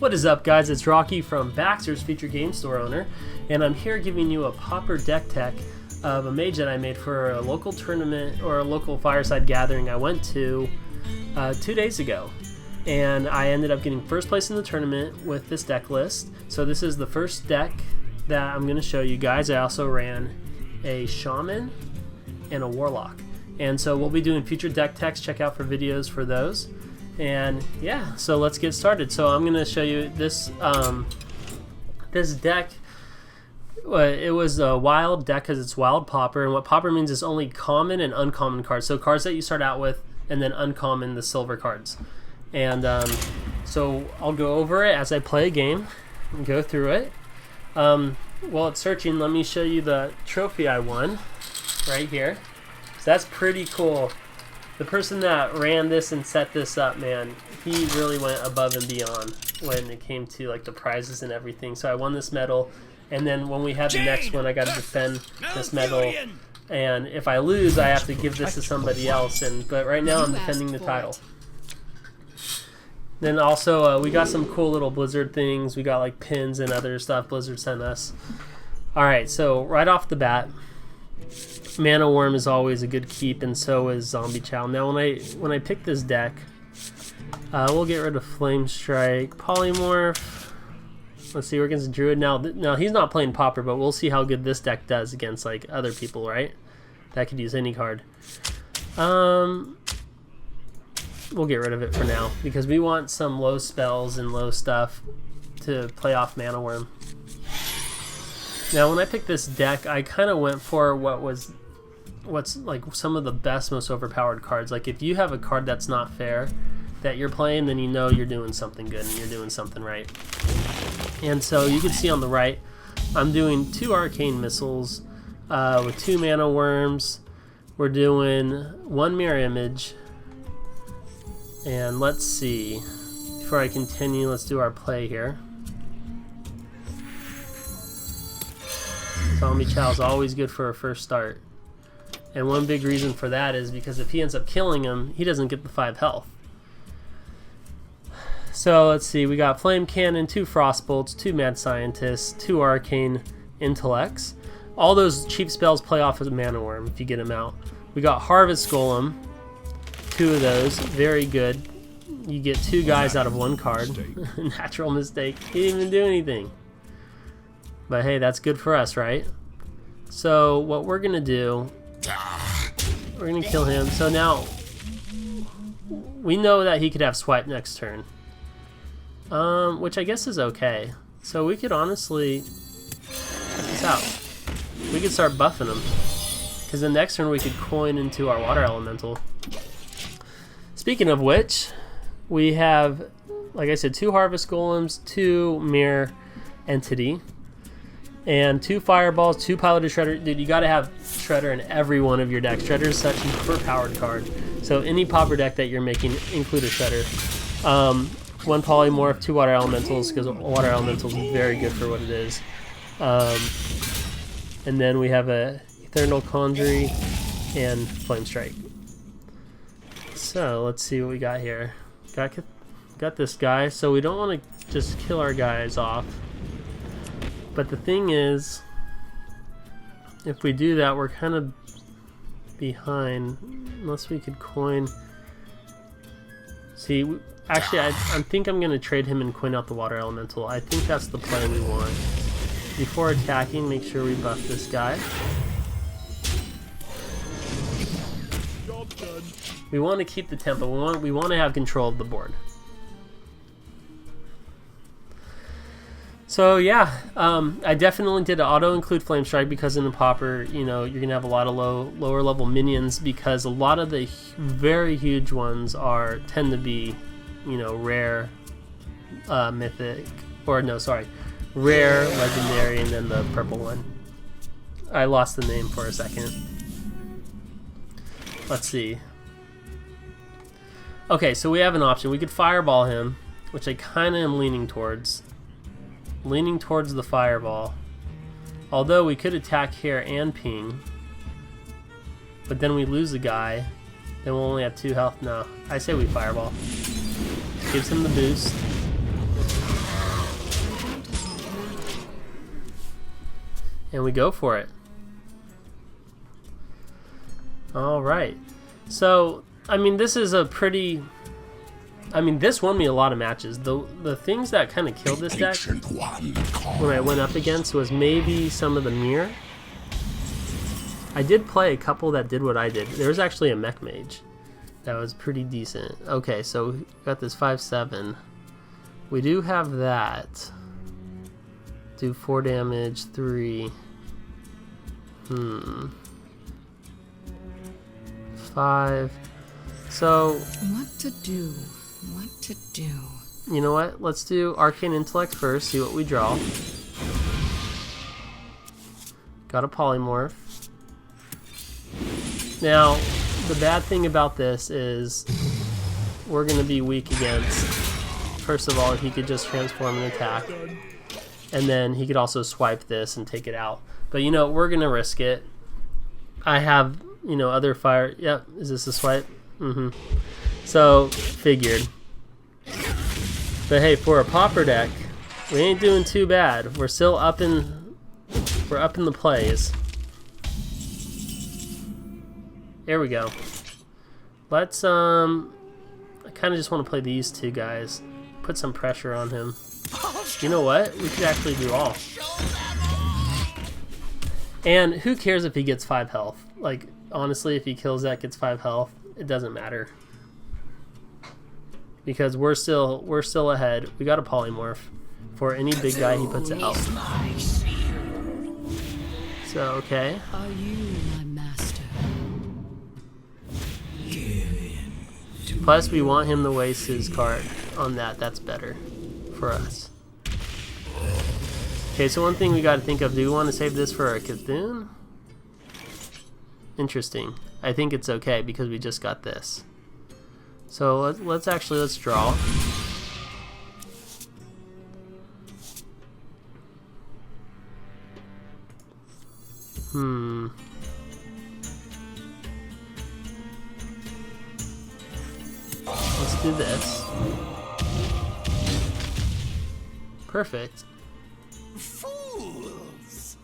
What is up, guys? It's Rocky from Baxter's Featured Game Store owner, and I'm here giving you a Pauper deck tech of a mage that I made for a local tournament or a local fireside gathering I went to 2 days ago. And I ended up getting first place in the tournament with this deck list. So this is the first deck that I'm going to show you guys. I also ran a shaman and a warlock. And so we'll be doing future deck techs. Check out for videos for those. And yeah, so let's get started. So I'm going to show you this this deck. It was a wild deck because it's wild pauper, and what pauper means is only common and uncommon cards. So cards that you start out with, and then uncommon, the silver cards. And so I'll go over it as I play a game and go through it. While it's searching, let me show you the trophy I won right here. So that's pretty cool. The person that ran this and set this up, man, he really went above and beyond when it came to like the prizes and everything. So I won this medal, and then when we have the next one, I got to defend this medal. And if I lose, I have to give this to somebody else. But right now, I'm defending the title. Then also, we got some cool little Blizzard things. We got like pins and other stuff Blizzard sent us. All right, so right off the bat, Mana Worm is always a good keep, and so is Zombie Chow. Now, when I pick this deck, we'll get rid of Flame Strike, Polymorph. Let's see, we're against Druid. Now he's not playing Pauper, but we'll see how good this deck does against like other people, right? That could use any card. We'll get rid of it for now because we want some low spells and low stuff to play off Mana Worm. Now, when I picked this deck, I kind of went for what's like some of the best, most overpowered cards. Like if you have a card that's not fair that you're playing, then you know you're doing something good and you're doing something right. And so you can see on the right, I'm doing 2 Arcane Missiles with 2 Mana Worms. We're doing 1 Mirror Image. And let's see, before I continue, let's do our play here. Zombie Chow is always good for a first start. And one big reason for that is because if he ends up killing him, he doesn't get the 5 health. So let's see, we got Flame Cannon, 2 Frostbolts, 2 Mad Scientists, 2 Arcane Intellects. All those cheap spells play off of the Mana Worm if you get them out. We got Harvest Golem, 2 of those, very good. You get 2 guys out of 1 card. Natural mistake, he didn't even do anything. But hey, that's good for us, right? So what we're gonna do, we're gonna kill him. So now we know that he could have swipe next turn, which I guess is okay. So we could honestly check this out. We could start buffing him because the next turn we could coin into our water elemental. Speaking of which, we have, like I said, 2 Harvest Golems, 2 Mirror Entity, and 2 Fireballs, 2 Piloted Shredder. Dude, you gotta have Shredder in every one of your decks. Shredder is such an overpowered card. So any Pauper deck that you're making, include a Shredder. 1 Polymorph, 2 Water Elementals, because Water Elementals is very good for what it is. And then we have a Ethereal Conjury and Flame Strike. So let's see what we got here. Got this guy. So we don't want to just kill our guys off. But the thing is, if we do that, we're kind of behind. Unless we could coin. See, actually, I think I'm going to trade him and coin out the Water Elemental. I think that's the play we want. Before attacking, make sure we buff this guy. We want to keep the tempo. We want to have control of the board. So yeah, I definitely did auto-include Flame Strike because in the Pauper, you know, you're gonna have a lot of lower level minions because a lot of the very huge ones tend to be, you know, rare, mythic, or no, sorry, rare, legendary, and then the purple one. I lost the name for a second. Let's see. Okay, so we have an option. We could Fireball him, which I kind of am leaning towards. Leaning towards the Fireball. Although we could attack here and ping. But then we lose a guy. Then we'll only have 2 health. No, I say we Fireball. Gives him the boost. and we go for it. All right. So, I mean, this is a pretty... I mean, this won me a lot of matches. The things that kind of killed this deck when I went up against was maybe some of the mirror. I did play a couple that did what I did. There was actually a mech mage that was pretty decent. Okay, so we got this 5/7. We do have that. Do 4 damage, 3. 5. So what to do? What to do? You know what? Let's do Arcane Intellect first, see what we draw. Got a Polymorph. Now, the bad thing about this is we're going to be weak against, first of all, he could just transform and attack. And then he could also swipe this and take it out. But, you know, we're going to risk it. I have, you know, other fire... Yep, is this a swipe? So, figured. But hey, for a Pauper deck, we ain't doing too bad. We're still up in... We're up in the plays. There we go. Let's, I kind of just want to play these two guys. Put some pressure on him. You know what? We could actually do all. And who cares if he gets 5 health? Like, honestly, if he kills that, gets 5 health, it doesn't matter. Because we're still ahead. We got a Polymorph for any big guy he puts out. So, okay. Are you my master? Plus, we want him to waste his card on that. That's better for us. Okay, so one thing we got to think of, do we want to save this for a Cthulhu? Interesting. I think it's okay because we just got this. So let's draw. Let's do this. Perfect. Fools.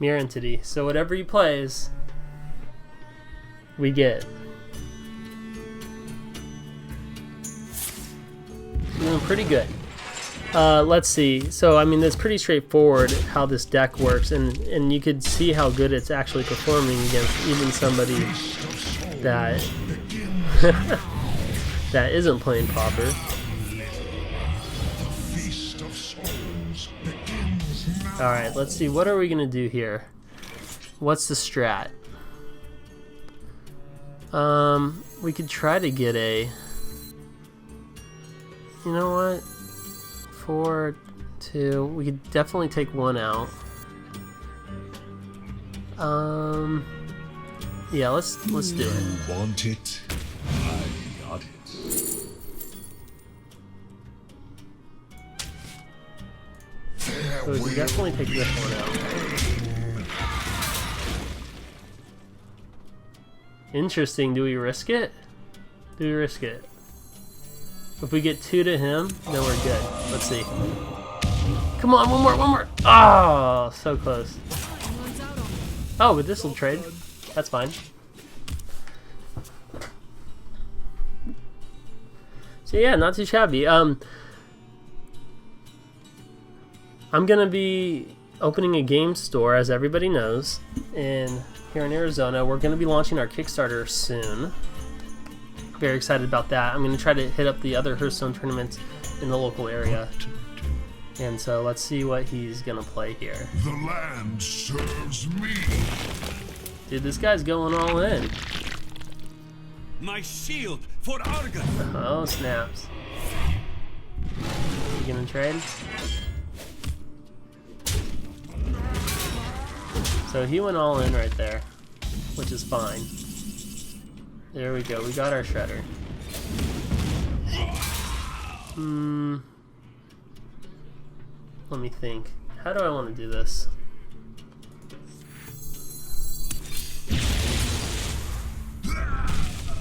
Mirror Entity. So whatever he plays, we get. Doing pretty good. Let's see. So I mean, it's pretty straightforward how this deck works, and you could see how good it's actually performing against even somebody that that isn't playing Pauper. All right, let's see. What are we gonna do here? What's the strat? We could try to get a. You know what? 4, 2. We could definitely take one out. Yeah, let's do it. You want it? I got it. So we can definitely take this one out. Interesting. Do we risk it? Do we risk it? If we get 2 to him, then we're good. Let's see. Come on, one more. Oh, so close. Oh, but this will trade. That's fine. So yeah, not too shabby. I'm gonna be opening a game store, as everybody knows, and here in Arizona. We're gonna be launching our Kickstarter soon. Very excited about that. I'm going to try to hit up the other Hearthstone tournaments in the local area. And so let's see what he's going to play here. The land serves me. Dude, this guy's going all in. My shield for Argon. Oh, snaps. You going to trade? So he went all in right there, which is fine. There we go, we got our Shredder. Let me think. How do I want to do this?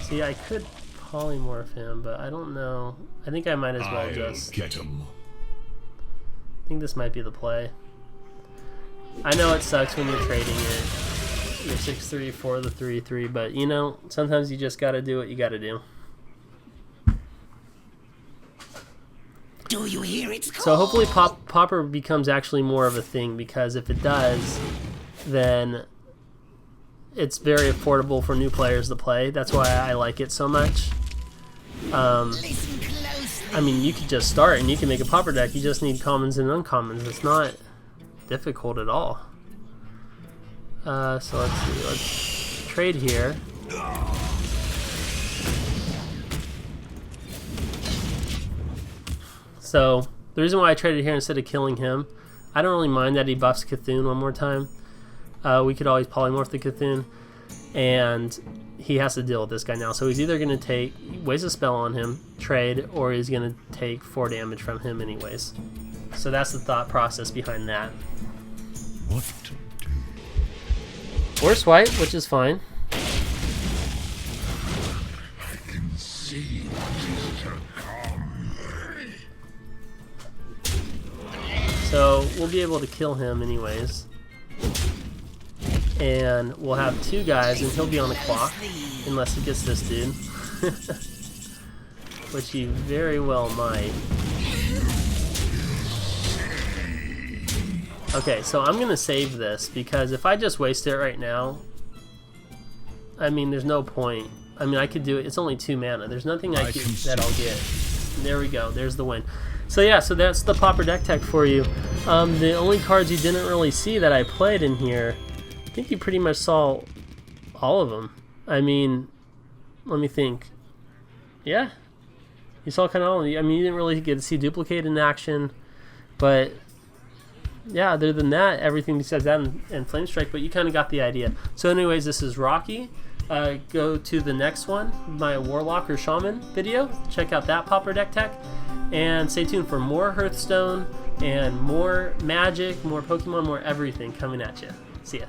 See, I could polymorph him, but I don't know. I think I might as well I'll just... get him. I think this might be the play. I know it sucks when you're trading it. You're 6-3 for the 3-3, but you know, sometimes you just gotta do what you gotta do. Do you hear its call? So hopefully Pauper becomes actually more of a thing, because if it does, then it's very affordable for new players to play. That's why I like it so much. Listen closely. I mean, you could just start and you can make a Pauper deck. You just need commons and uncommons. It's not difficult at all. So let's see. Let's trade here. So the reason why I traded here instead of killing him, I don't really mind that he buffs Cthulhu one more time. We could always polymorph the Cthulhu, and he has to deal with this guy now. So he's either going to waste a spell on him, trade, or he's going to take 4 damage from him anyways. So that's the thought process behind that. What to do? Or swipe, which is fine. I can see what is to come. So we'll be able to kill him anyways. And we'll have 2 guys, and he'll be on the clock, unless he gets this dude. Which he very well might. Okay, so I'm going to save this, because if I just waste it right now, I mean, there's no point. I mean, I could do it. It's only 2 mana. There's nothing that I'll get. There we go. There's the win. So yeah, so that's the Pauper deck tech for you. The only cards you didn't really see that I played in here, I think you pretty much saw all of them. I mean, let me think. Yeah, you saw kind of all of them. I mean, you didn't really get to see Duplicate in action, but yeah, other than that, everything besides that and Flame Strike, but you kind of got the idea. So anyways, this is Rocky. Go to the next one, my Warlock or Shaman video. Check out that Pauper deck tech. And stay tuned for more Hearthstone and more Magic, more Pokemon, more everything coming at you. See ya.